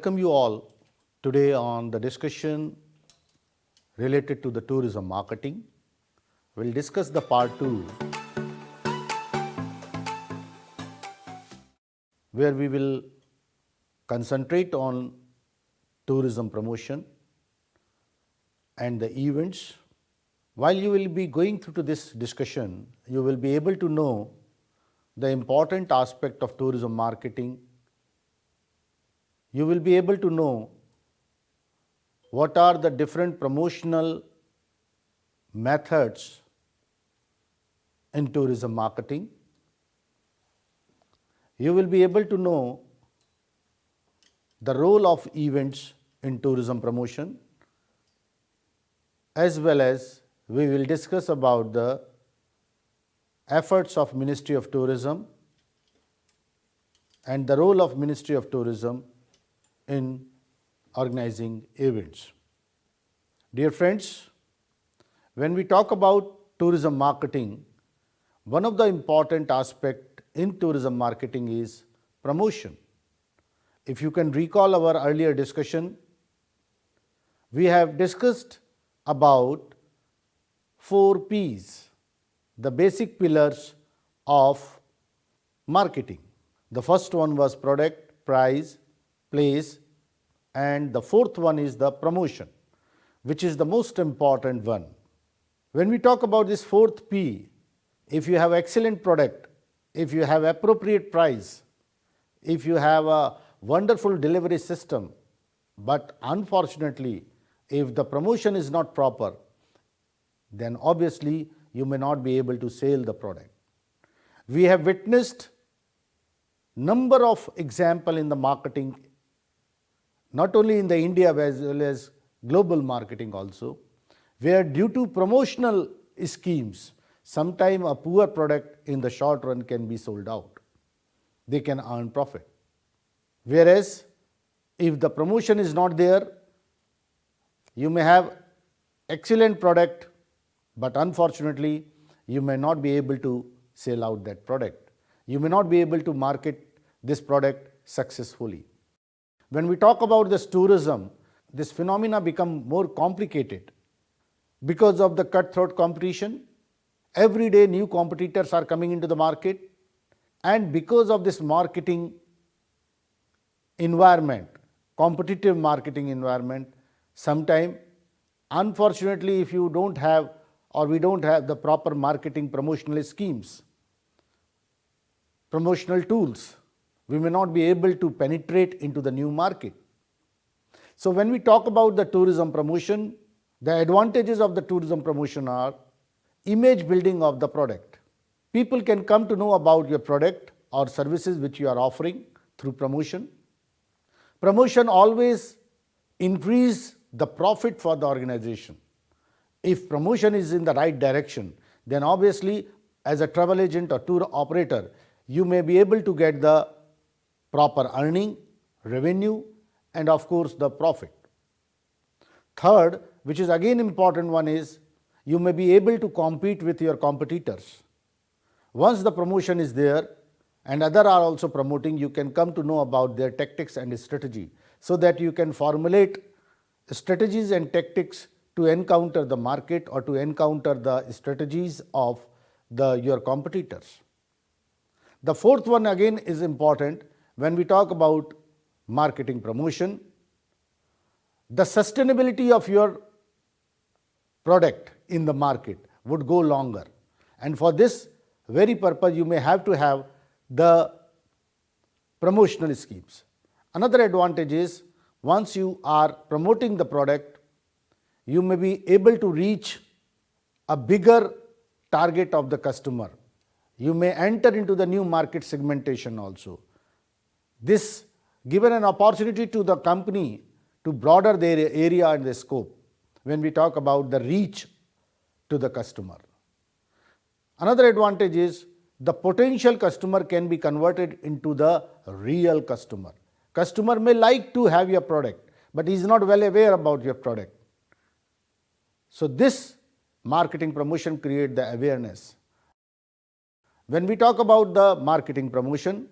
welcome you all today on the discussion related to the tourism marketing. We'll discuss the part 2, where we will concentrate on tourism promotion and the events. While you will be going through to this discussion, you will be able to know the important aspect of tourism marketing. You will be able to know what are the different promotional methods in tourism marketing. You will be able to know the role of events in tourism promotion, as well as we will discuss about the efforts of Ministry of Tourism and the role of Ministry of Tourism in organizing events. Dear friends, when we talk about tourism marketing, one of the important aspects in tourism marketing is promotion. If you can recall our earlier discussion, we have discussed about 4 P's, the basic pillars of marketing. The first one was product, price, place, and the fourth one is the promotion, which is the most important one. When we talk about this fourth P, if you have excellent product, if you have appropriate price, if you have a wonderful delivery system, but unfortunately, if the promotion is not proper, then obviously you may not be able to sell the product. We have witnessed number of examples in the marketing, not only in the India as well as global marketing also, where due to promotional schemes, sometime a poor product in the short run can be sold out. They can earn profit. Whereas if the promotion is not there, you may have excellent product, but unfortunately you may not be able to sell out that product. You may not be able to market this product successfully. When we talk about this tourism, this phenomena become more complicated because of the cutthroat competition. Every day new competitors are coming into the market, and because of this marketing environment, competitive marketing environment, sometime unfortunately if you don't have or we don't have the proper marketing promotional schemes, promotional tools, we may not be able to penetrate into the new market. So when we talk about the tourism promotion, the advantages of the tourism promotion are image building of the product. People can come to know about your product or services which you are offering through promotion. Promotion always increase the profit for the organization. If promotion is in the right direction, then obviously as a travel agent or tour operator, you may be able to get the proper earning, revenue, and of course the profit. Third, which is again important one, is you may be able to compete with your competitors. Once the promotion is there and others are also promoting, you can come to know about their tactics and strategy, so that you can formulate strategies and tactics to encounter the market or to encounter the strategies of your competitors. The fourth one again is important when we talk about marketing promotion. The sustainability of your product in the market would go longer, and for this very purpose you may have to have the promotional schemes. Another advantage is once you are promoting the product, you may be able to reach a bigger target of the customer. You may enter into the new market segmentation also. This given an opportunity to the company to broaden their area and the scope when we talk about the reach to the customer. Another advantage is the potential customer can be converted into the real customer. Customer may like to have your product, but he is not well aware about your product. So this marketing promotion creates the awareness. When we talk about the marketing promotion,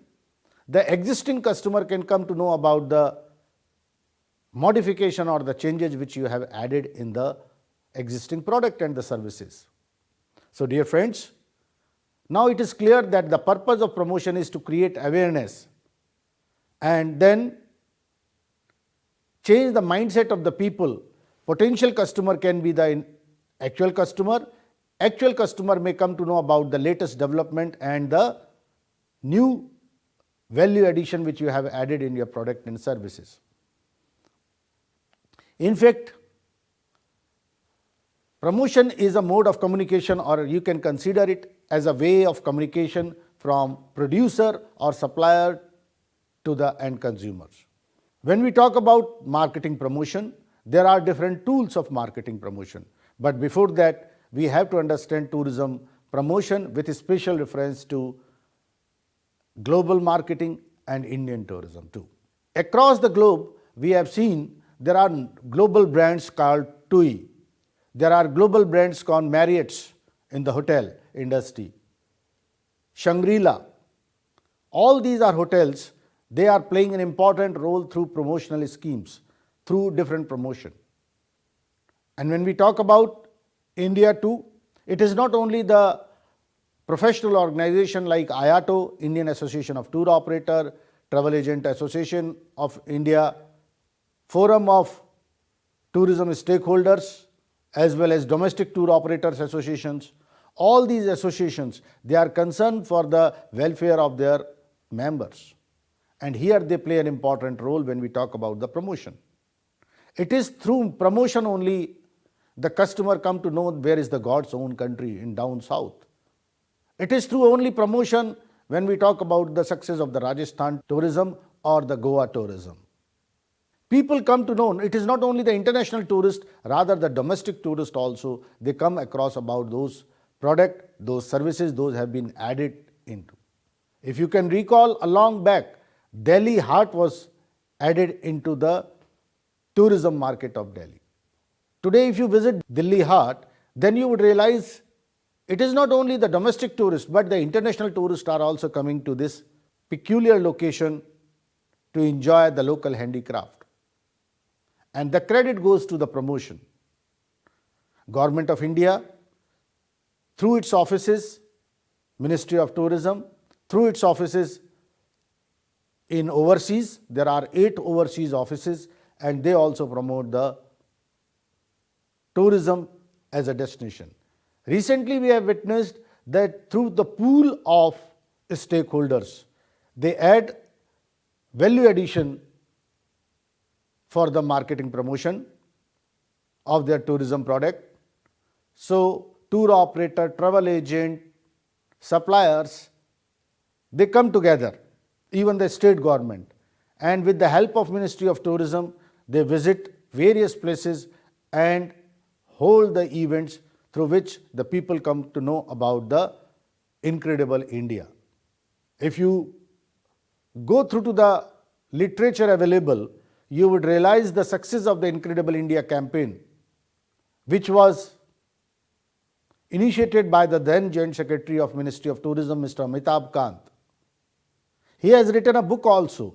the existing customer can come to know about the modification or the changes which you have added in the existing product and the services. So dear friends, now it is clear that the purpose of promotion is to create awareness and then change the mindset of the people. Potential customer can be the actual customer. Actual customer may come to know about the latest development and the new value addition which you have added in your product and services. In fact, promotion is a mode of communication, or you can consider it as a way of communication from producer or supplier to the end consumers. When we talk about marketing promotion, there are different tools of marketing promotion. But before that, we have to understand tourism promotion with a special reference to global marketing and Indian tourism too. Across the globe, we have seen there are global brands called TUI. There are global brands called Marriott's in the hotel industry, Shangri-La. All these are hotels. They are playing an important role through promotional schemes, through different promotion. And when we talk about India too, it is not only the professional organization like IATO, Indian Association of Tour Operator, Travel Agent Association of India, Forum of Tourism Stakeholders, as well as Domestic Tour Operators Associations. All these associations, they are concerned for the welfare of their members. And here they play an important role when we talk about the promotion. It is through promotion only the customer come to know where is the God's own country in down south. It is through only promotion when we talk about the success of the Rajasthan tourism or the Goa tourism. People come to know it is not only the international tourist, rather the domestic tourist also, they come across about those product, those services, those have been added into. If you can recall a long back, Delhi Heart was added into the tourism market of Delhi. Today if you visit Delhi Heart, then you would realize it is not only the domestic tourists, but the international tourists are also coming to this peculiar location to enjoy the local handicraft. And the credit goes to the promotion. Government of India, through its offices, Ministry of Tourism, through its offices in overseas, there are 8 overseas offices, and they also promote the tourism as a destination. Recently, we have witnessed that through the pool of stakeholders, they add value addition for the marketing promotion of their tourism product. So, tour operator, travel agent, suppliers, they come together, even the state government, and with the help of Ministry of Tourism, they visit various places and hold the events through which the people come to know about the incredible India. If you go through to the literature available, you would realize the success of the Incredible India campaign, which was initiated by the then Joint Secretary of Ministry of Tourism, Mr. Amitabh Kant. He has written a book also,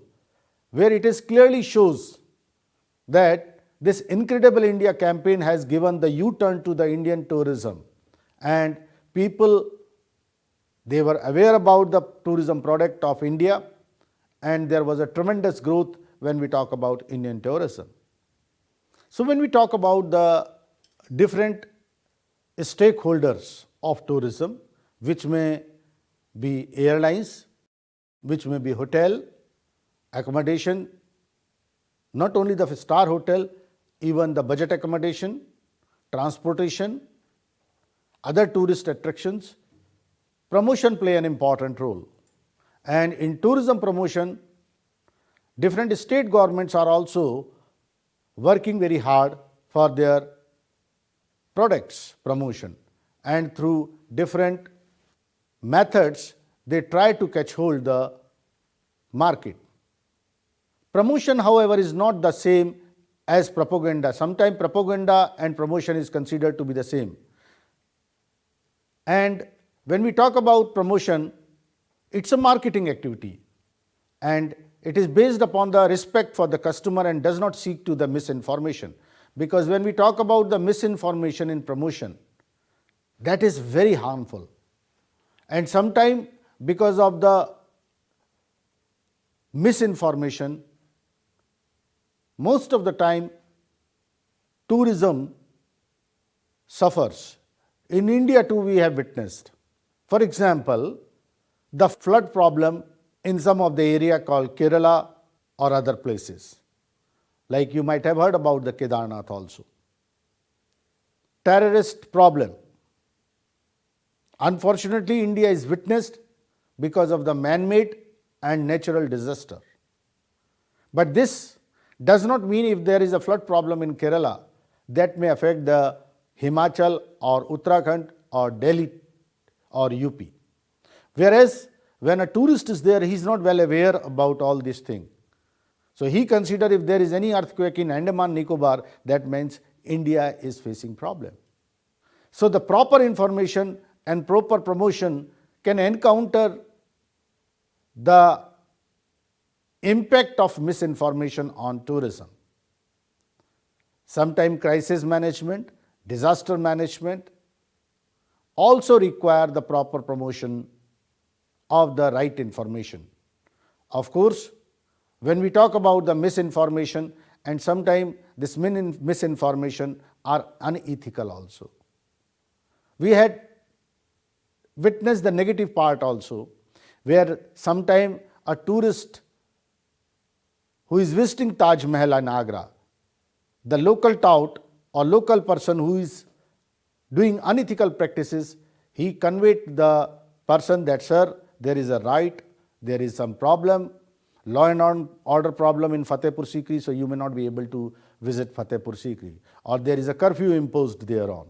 where it is clearly shows that this Incredible India campaign has given the U-turn to the Indian tourism, and people, they were aware about the tourism product of India, and there was a tremendous growth when we talk about Indian tourism. So when we talk about the different stakeholders of tourism, which may be airlines, which may be hotel, accommodation, not only the star hotel, even the budget accommodation, transportation, other tourist attractions, promotion play an important role. And in tourism promotion, different state governments are also working very hard for their products promotion, and through different methods they try to catch hold the market. Promotion, however, is not the same as propaganda. Sometimes propaganda and promotion is considered to be the same. And when we talk about promotion, it's a marketing activity, and It is based upon the respect for the customer and does not seek to the misinformation. Because when we talk about the misinformation in promotion, that is very harmful. And sometimes because of the misinformation, most of the time tourism suffers. In India too we have witnessed. For example, the flood problem in some of the area called Kerala or other places. Like you might have heard about the Kedarnath also. Terrorist problem. Unfortunately, India is witnessed because of the man-made and natural disaster. But this does not mean if there is a flood problem in Kerala, that may affect the Himachal or Uttarakhand or Delhi or UP. Whereas when a tourist is there, he is not well aware about all these things. So he considers if there is any earthquake in Andaman Nicobar, that means India is facing problem. So the proper information and proper promotion can encounter the impact of misinformation on tourism. Sometimes crisis management, disaster management also require the proper promotion of the right information. Of course, when we talk about the misinformation, and sometimes this misinformation are unethical also. We had witnessed the negative part also, where sometime a tourist who is visiting Taj Mahal in Agra, the local tout or local person who is doing unethical practices, he conveyed the person that, sir, there is a riot, there is some problem, law and order problem in Fatehpur Sikri, so you may not be able to visit Fatehpur Sikri, or there is a curfew imposed thereon.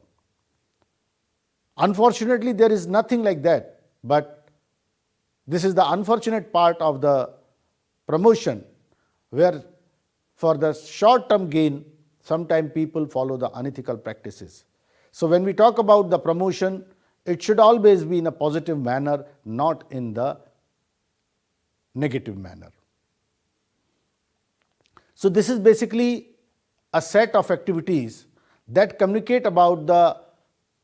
Unfortunately, there is nothing like that, but this is the unfortunate part of the promotion, where for the short-term gain, sometimes people follow the unethical practices. So when we talk about the promotion, it should always be in a positive manner, not in the negative manner. So this is basically a set of activities that communicate about the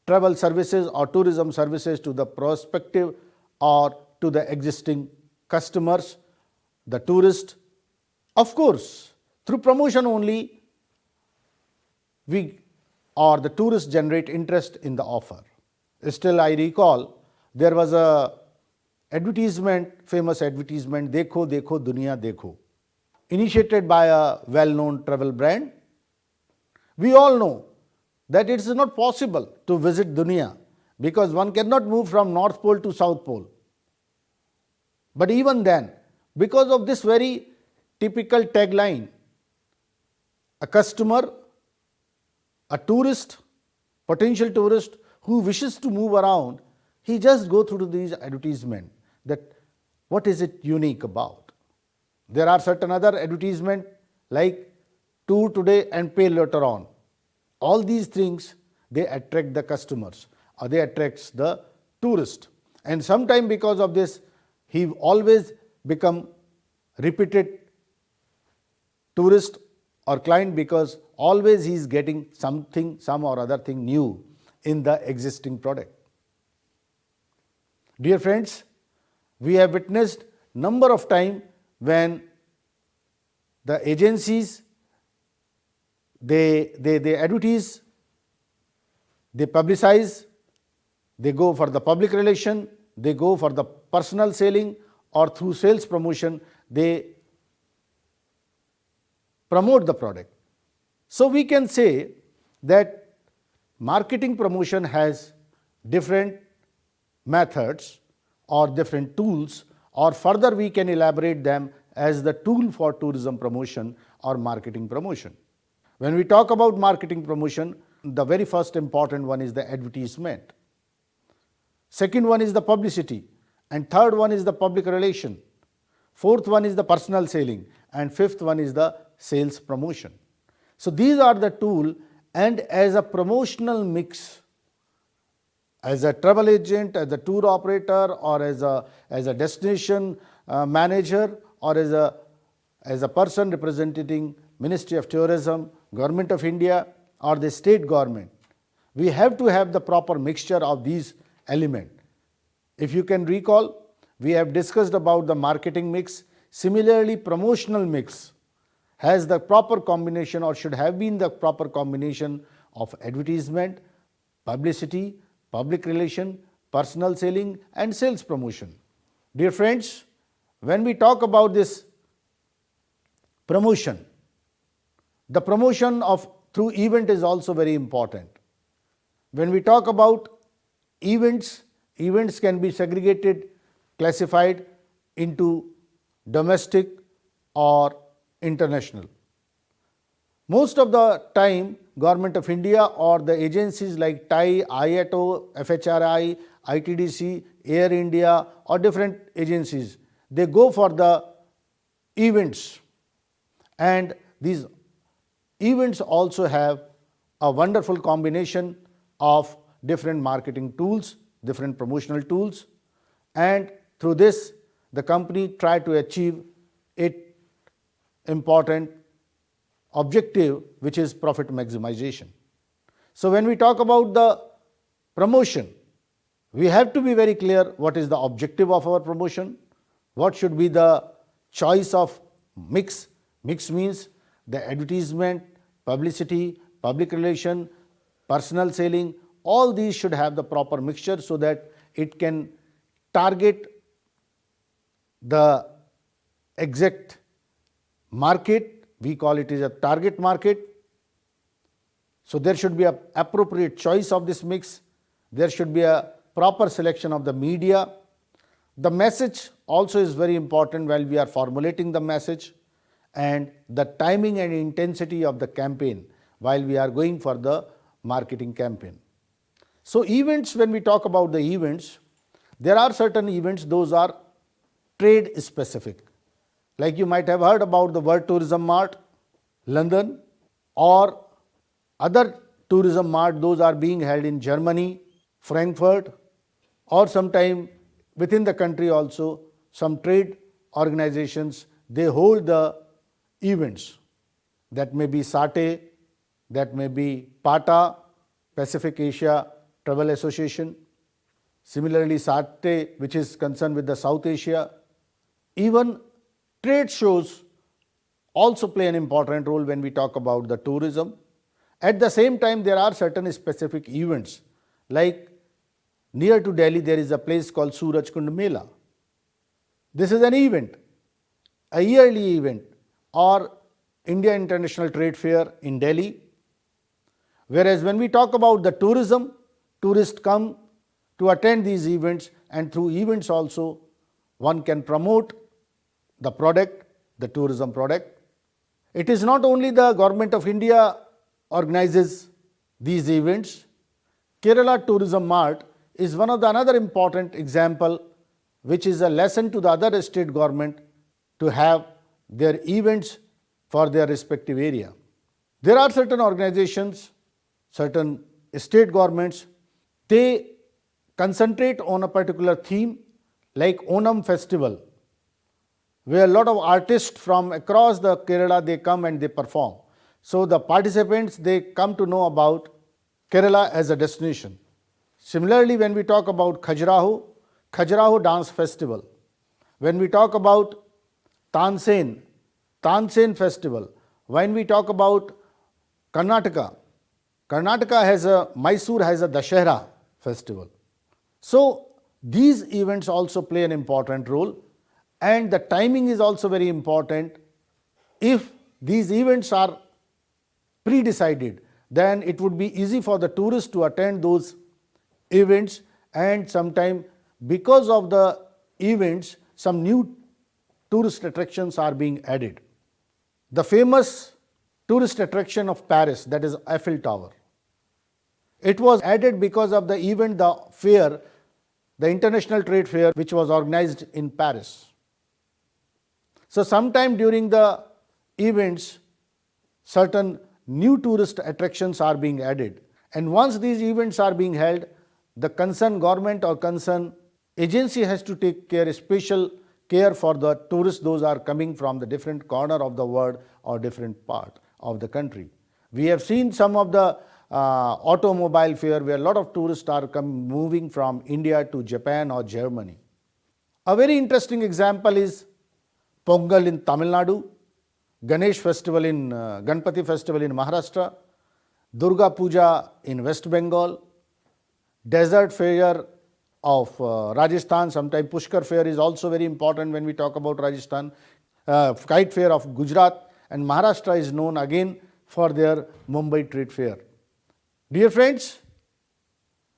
travel services or tourism services to the prospective or to the existing customers, the tourist. Of course, through promotion only we or the tourists generate interest in the offer. Still, I recall there was a advertisement, famous advertisement, Dekho Dekho Duniya Dekho, initiated by a well-known travel brand. We all know that it is not possible to visit Dunia because one cannot move from North Pole to South Pole. But even then, because of this very typical tagline, a customer, a tourist, potential tourist who wishes to move around, he just go through these advertisement that what is it unique about. There are certain other advertisement like tour today and pay later on. All these things, they attract the customers or they attracts the tourist. And sometime because of this, he always become repeated tourist or client because always he is getting something, some or other thing new in the existing product. Dear friends, we have witnessed number of time when the agencies, they advertise, they publicize, they go for the public relation, they go for the personal selling, or through sales promotion, they promote the product. So we can say that marketing promotion has different methods or different tools, or further we can elaborate them as the tool for tourism promotion or marketing promotion. When we talk about marketing promotion, the very first important one is the advertisement. Second one is the publicity, and third one is the public relation. Fourth one is the personal selling, and fifth one is the sales promotion. So these are the tool, and as a promotional mix, as a travel agent, as a tour operator, or as a destination manager, or as a as a person representing Ministry of Tourism, Government of India or the state government, we have to have the proper mixture of these elements. If you can recall, we have discussed about the marketing mix. Similarly, promotional mix has the proper combination or should have been the proper combination of advertisement, publicity, public relation, personal selling and sales promotion. Dear friends, when we talk about this promotion, the promotion of through event is also very important. When we talk about events, events can be segregated, classified into domestic or international. Most of the time, Government of India or the agencies like TIE, IATO, FHRI, ITDC, Air India or different agencies, they go for the events, and these events also have a wonderful combination of different marketing tools, different promotional tools, and through this the company try to achieve its important objective, which is profit maximization. So when we talk about the promotion, we have to be very clear what is the objective of our promotion, what should be the choice of mix. Mix means the advertisement, publicity, public relation, personal selling, all these should have the proper mixture so that it can target the exact market. We call it as a target market. So there should be an appropriate choice of this mix. There should be a proper selection of the media. The message also is very important while we are formulating the message, and the timing and intensity of the campaign while we are going for the marketing campaign. So events, when we talk about the events, there are certain events, those are trade specific. Like you might have heard about the World Tourism Mart, London, or other tourism mart, those are being held in Germany, Frankfurt, or sometime within the country also, some trade organizations, they hold the events. That may be SATE, that may be PATA, Pacific Asia Travel Association. Similarly, SATE, which is concerned with the South Asia. Even trade shows also play an important role when we talk about the tourism. At the same time, there are certain specific events, like near to Delhi there is a place called Surajkund Mela. This is an event, a yearly event, or India International Trade Fair in Delhi. Whereas when we talk about the tourism, tourists come to attend these events, and through events also one can promote the product, the tourism product. It is not only the Government of India organizes these events. Kerala Tourism Mart is one of the another important example, which is a lesson to the other state government to have their events for their respective area. There are certain organizations, certain state governments, they concentrate on a particular theme, like Onam festival, where a lot of artists from across the Kerala, they come and they perform. So the participants, they come to know about Kerala as a destination. Similarly, when we talk about Khajuraho Dance Festival, when we talk about Tansen Festival, when we talk about Karnataka Mysore has a Dashera festival. So these events also play an important role, and the timing is also very important. If these events are pre-decided, then it would be easy for the tourists to attend those events, and sometime because of the events, some new tourist attractions are being added. The famous tourist attraction of Paris, that is Eiffel Tower, it was added because of the event, the fair, the International Trade Fair, which was organized in Paris. So sometime during the events, certain new tourist attractions are being added, and once these events are being held, the concerned government or concerned agency has to take special care for the tourists those are coming from the different corner of the world or different part of the country. We have seen some of the automobile fair where a lot of tourists are moving from India to Japan or Germany. A very interesting example is Pongal in Tamil Nadu, Ganesh festival in Ganpati festival in Maharashtra, Durga Puja in West Bengal, desert fair of Rajasthan, sometimes Pushkar fair is also very important when we talk about Rajasthan, kite fair of Gujarat, and Maharashtra is known again for their Mumbai trade fair. Dear friends,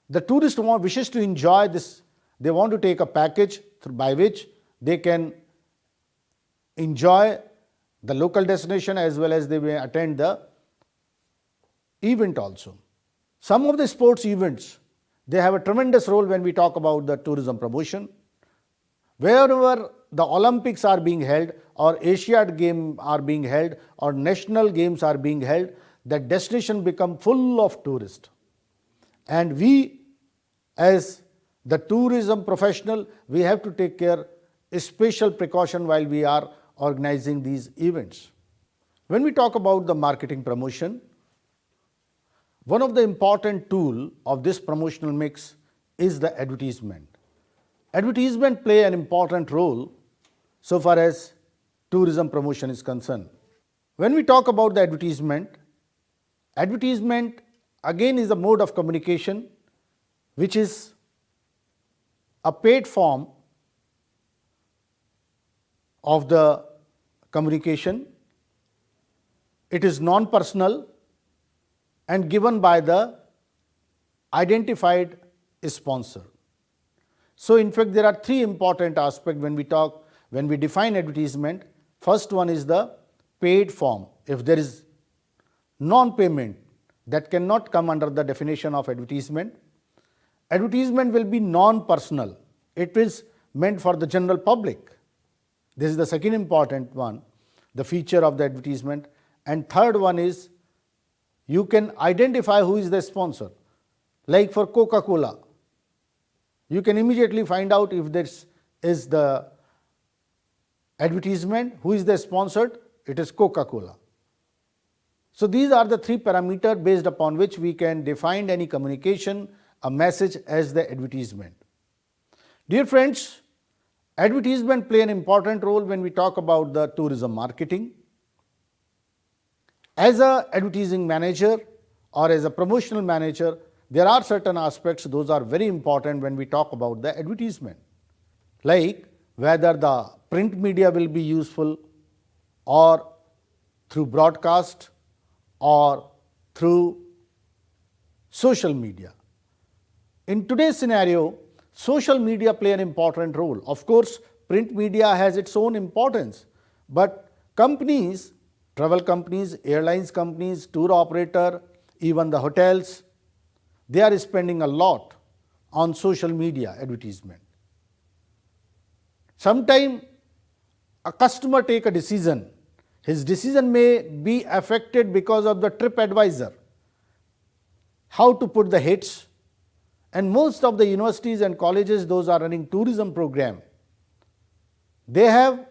the tourist wishes to enjoy this. They want to take a package by which they can enjoy the local destination as well as they may attend the event also. Some of the sports events, they have a tremendous role when we talk about the tourism promotion. Wherever the Olympics are being held or Asiad Games are being held or national games are being held, that destination become full of tourists. And we as the tourism professional, we have to take care, special precaution while we are organizing these events. When we talk about the marketing promotion, one of the important tool of this promotional mix is the advertisement. Advertisement play an important role so far as tourism promotion is concerned. When we talk about the advertisement again is a mode of communication which is a paid form of the communication. It is non-personal and given by the identified sponsor. So in fact there are three important aspects when we define advertisement. First one is the paid form. If there is non-payment, that cannot come under the definition of advertisement. Advertisement will be non-personal. It is meant for the general public. This is the second important one, the feature of the advertisement. And third one is you can identify who is the sponsor. Like for Coca-Cola, you can immediately find out if this is the advertisement, who is the sponsored, it is Coca-Cola. So these are the three parameters based upon which we can define any communication, a message as the advertisement. Dear friends, advertisement play an important role when we talk about the tourism marketing. As a advertising manager or as a promotional manager, there are certain aspects, those are very important when we talk about the advertisement. Like whether the print media will be useful or through broadcast or through social media. In today's scenario, social media play an important role. Of course, print media has its own importance, but companies, travel companies, airlines companies, tour operator, even the hotels, they are spending a lot on social media advertisement. Sometime a customer take a decision. His decision may be affected because of the TripAdvisor, how to put the hits. And most of the universities and colleges, those are running tourism program, they have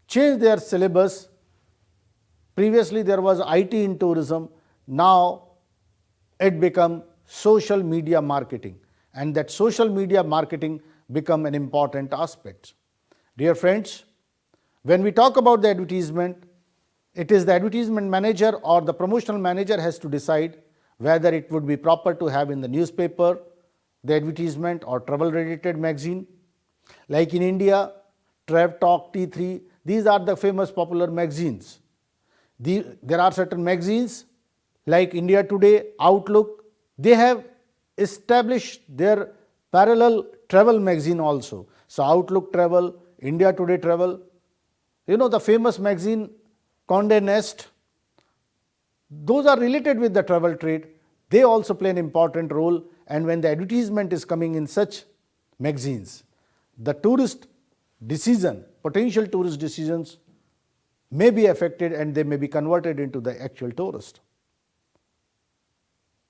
changed their syllabus. Previously there was IT in tourism, now it become social media marketing, and that social media marketing become an important aspect. Dear friends, when we talk about the advertisement, it is the advertisement manager or the promotional manager has to decide whether it would be proper to have in the newspaper, the advertisement or travel related magazine. Like in India, Trav Talk, T3, these are the famous popular magazines. There are certain magazines like India Today, Outlook, they have established their parallel travel magazine also. So Outlook Travel, India Today Travel, the famous magazine Condé Nast, those are related with the travel trade. They also play an important role, and when the advertisement is coming in such magazines, the tourist decision, potential tourist decisions may be affected and they may be converted into the actual tourist.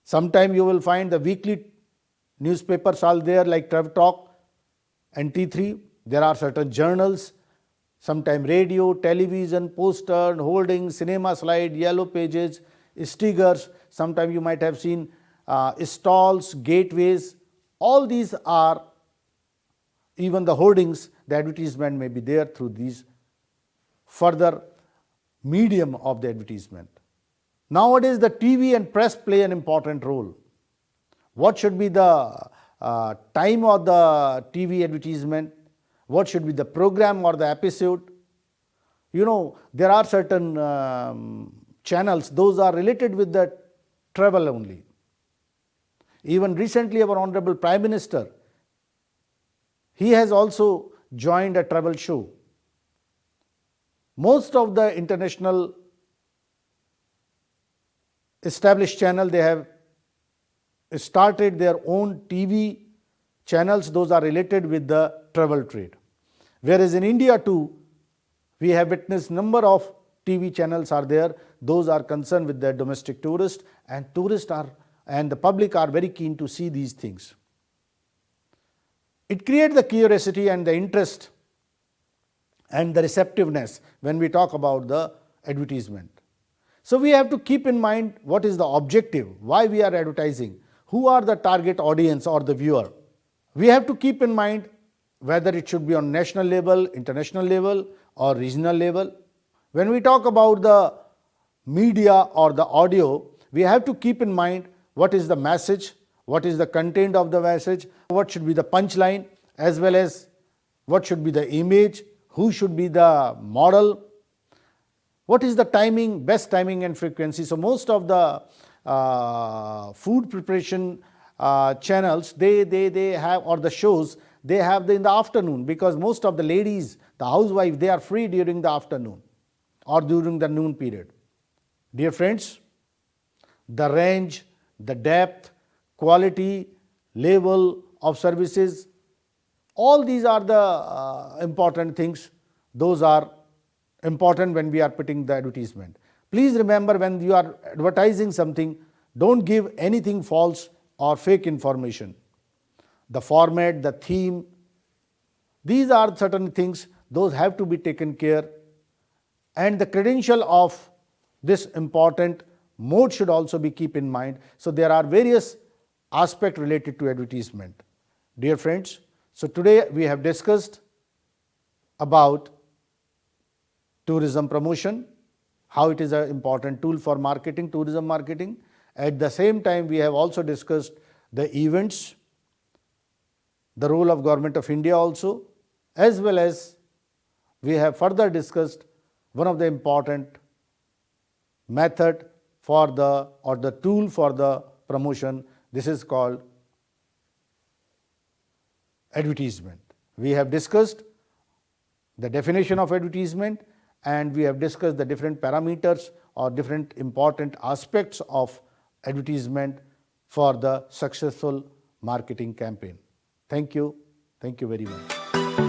Sometime you will find the weekly newspapers are there like Trav Talk and T3. there are certain journals, sometimes radio, television, poster, holdings, cinema slide, yellow pages, stickers, sometimes you might have seen stalls, gateways. All these are, even the hoardings, the advertisement may be there through these further medium of the advertisement. Nowadays, the TV and press play an important role. What should be the time of the TV advertisement? What should be the program or the episode? You know, there are certain channels, those are related with the travel only. Even recently, our Honorable Prime Minister, he has also joined a travel show. Most of the international established channel, they have started their own TV channels, those are related with the travel trade. Whereas in India too, we have witnessed number of TV channels are there, those are concerned with the domestic tourists, and tourists are and the public are very keen to see these things. It creates the curiosity and the interest and the receptiveness when we talk about the advertisement. So we have to keep in mind what is the objective, why we are advertising, who are the target audience or the viewer. We have to keep in mind whether it should be on national level, international level or regional level. When we talk about the media or the audio, we have to keep in mind what is the message, what is the content of the message, what should be the punchline, as well as what should be the image, who should be the model, what is the timing, best timing and frequency. So most of the food preparation channels, they have, or the shows, they have in the afternoon, because most of the ladies, the housewives, they are free during the afternoon or during the noon period. Dear friends, the range, the depth, quality, level of services, all these are the important things. Those are important when we are putting the advertisement. Please remember, when you are advertising something, don't give anything false or fake information. The format, the theme, these are certain things, those have to be taken care, and the credential of this important mode should also be keep in mind. So there are various aspects related to advertisement. Dear friends, so today we have discussed about tourism promotion, how it is an important tool for marketing, tourism marketing. At the same time, we have also discussed the events, the role of Government of India also, as well as we have further discussed one of the important method for the, or the tool for the promotion. This is called advertisement. We have discussed the definition of advertisement, and we have discussed the different parameters or different important aspects of advertisement for the successful marketing campaign. Thank you. Thank you very much.